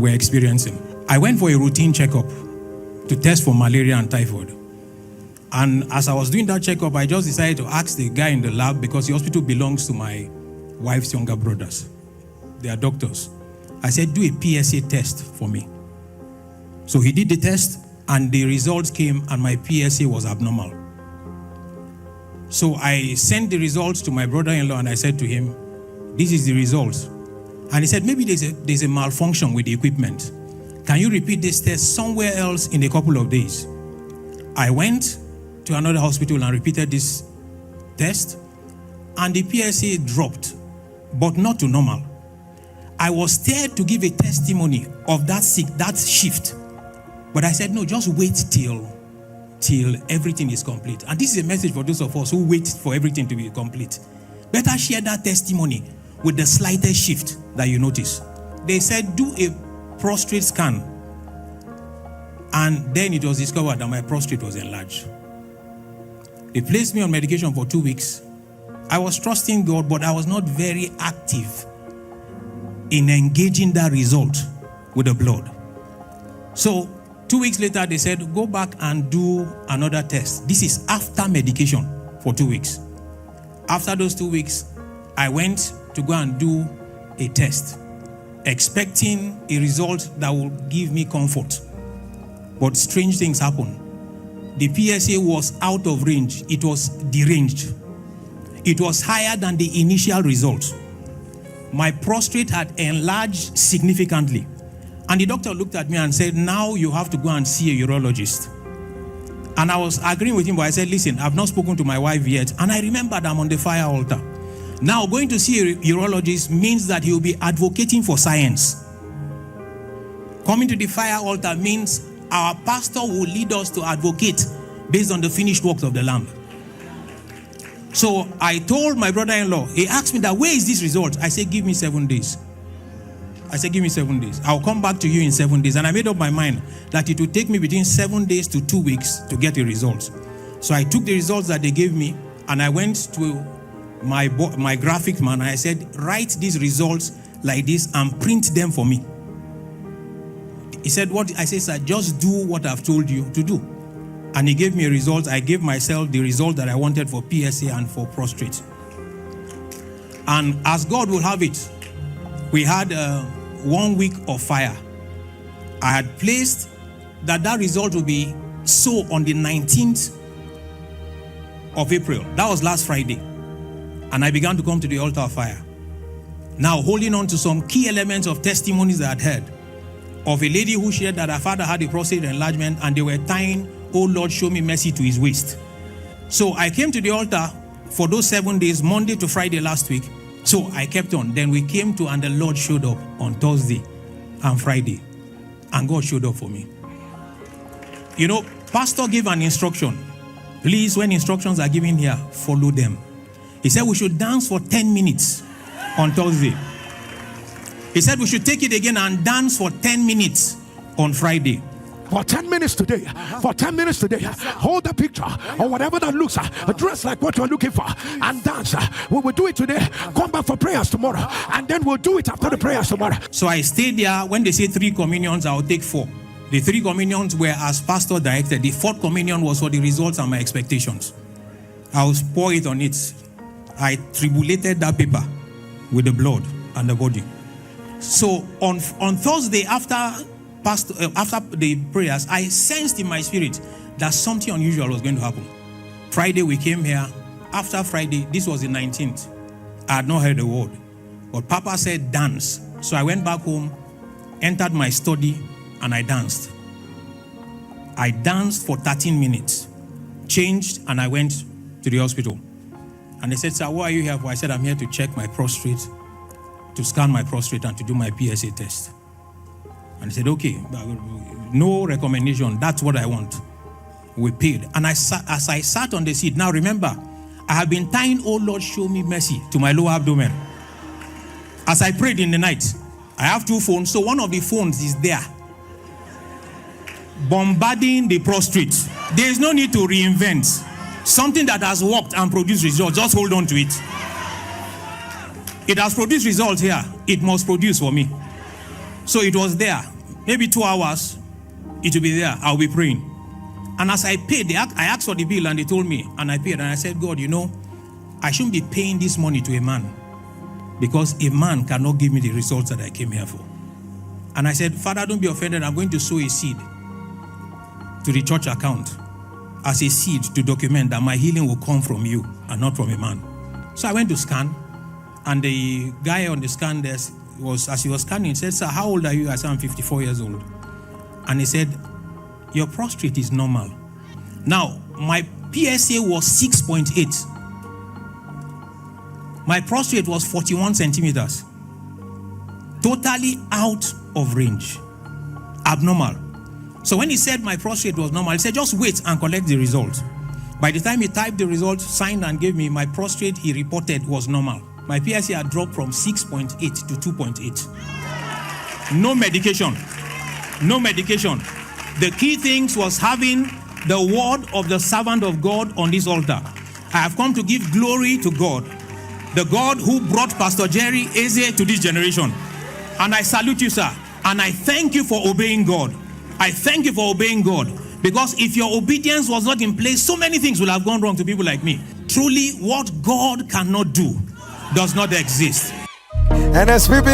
we're experiencing. I went for a routine checkup to test for malaria and typhoid. And as I was doing that checkup, I just decided to ask the guy in the lab, because the hospital belongs to my wife's younger brothers. They are doctors. I said, do a PSA test for me. So he did the test, and the results came, and my PSA was abnormal. So I sent the results to my brother-in-law, and I said to him, this is the results. And he said, maybe there's a malfunction with the equipment. Can you repeat this test somewhere else in a couple of days? I went to another hospital and repeated this test, and the PSA dropped, but not to normal. I was scared to give a testimony of that shift, but I said, no, just wait till everything is complete. And this is a message for those of us who wait for everything to be complete. Better share that testimony with the slightest shift that you notice. They said, do a prostrate scan, and then it was discovered that my prostrate was enlarged. They placed me on medication for 2 weeks. I was trusting God, but I was not very active in engaging that result with the blood. So 2 weeks later, they said, go back and do another test. This is after medication for 2 weeks. After those 2 weeks, I went to go and do a test, expecting a result that will give me comfort. But strange things happened. The PSA was out of range. It was deranged. It was higher than the initial result. My prostrate had enlarged significantly. And the doctor looked at me and said, now you have to go and see a urologist. And I was agreeing with him, but I said, listen, I've not spoken to my wife yet. And I remembered I'm on the fire altar. Now, going to see a urologist means that he will be advocating for science. Coming to the fire altar means our pastor will lead us to advocate based on the finished works of the Lamb. So I told my brother-in-law, he asked me that, where is this result? I said, give me 7 days. I said, give me 7 days. I'll come back to you in 7 days. And I made up my mind that it would take me between 7 days to 2 weeks to get the results. So I took the results that they gave me, and I went to my graphic man, and I said, write these results like this and print them for me. He said, what? I said, sir, just do what I've told you to do. And he gave me a result. I gave myself the result that I wanted for PSA and for prostrate. And as God will have it, we had 1 week of fire. I had placed that result will be so on the 19th of April. That was last Friday. And I began to come to the altar of fire. Now, holding on to some key elements of testimonies that I had heard of a lady who shared that her father had a prostate enlargement, and they were tying, oh Lord, show me mercy, to his waist. So I came to the altar for those 7 days, Monday to Friday last week. So I kept on. Then we came to, and the Lord showed up on Thursday and Friday. And God showed up for me. You know, pastor gave an instruction. Please, when instructions are given here, follow them. He said we should dance for 10 minutes on Thursday. He said we should take it again and dance for 10 minutes on Friday. For 10 minutes today, for 10 minutes today, hold the picture or whatever that looks, dress like what you're looking for, and dance. We will do it today. Come back for prayers tomorrow, and then we'll do it after the prayers tomorrow. So I stayed there. When they say 3 communions, I'll take 4. The 3 communions were as pastor directed. The 4th communion was for the results and my expectations. I'll pour it on it. I tribulated that paper with the blood and the body. So on Thursday, after the prayers, I sensed in my spirit that something unusual was going to happen. Friday we came here. After Friday, this was the 19th. I had not heard a word. But Papa said dance. So I went back home, entered my study, and I danced. I danced for 13 minutes, changed, and I went to the hospital. And they said, sir, what are you here for? I said, I'm here to check my prostrate, to scan my prostrate, and to do my PSA test. And he said, okay, no recommendation. That's what I want. We paid. And as I sat on the seat, now remember, I have been tying, oh Lord, show me mercy, to my lower abdomen. As I prayed in the night, I have 2 phones. So one of the phones is there, bombarding the prostrate. There is no need to reinvent. Something that has worked and produced results, just hold on to it. It has produced results here. It must produce for me. So it was there. Maybe 2 hours, it will be there. I'll be praying. And as I paid, I asked for the bill and they told me, and I paid. And I said, God, I shouldn't be paying this money to a man, because a man cannot give me the results that I came here for. And I said, Father, don't be offended. I'm going to sow a seed to the church account as a seed to document that my healing will come from you and not from a man. So I went to scan, and the guy on the scan desk as he was scanning, he said, sir, how old are you? I said, I'm 54 years old. And he said, your prostrate is normal. Now, my PSA was 6.8. My prostrate was 41 centimeters. Totally out of range. Abnormal. So when he said my prostrate was normal, he said, just wait and collect the result. By the time he typed the result, signed and gave me, my prostrate he reported was normal. My PSA had dropped from 6.8 to 2.8. No medication. No medication. The key things was having the word of the servant of God on this altar. I have come to give glory to God, the God who brought Pastor Jerry Eze to this generation. And I salute you, sir. And I thank you for obeying God. I thank you for obeying God. Because if your obedience was not in place, so many things will have gone wrong to people like me. Truly, what God cannot do does not exist. Nsppd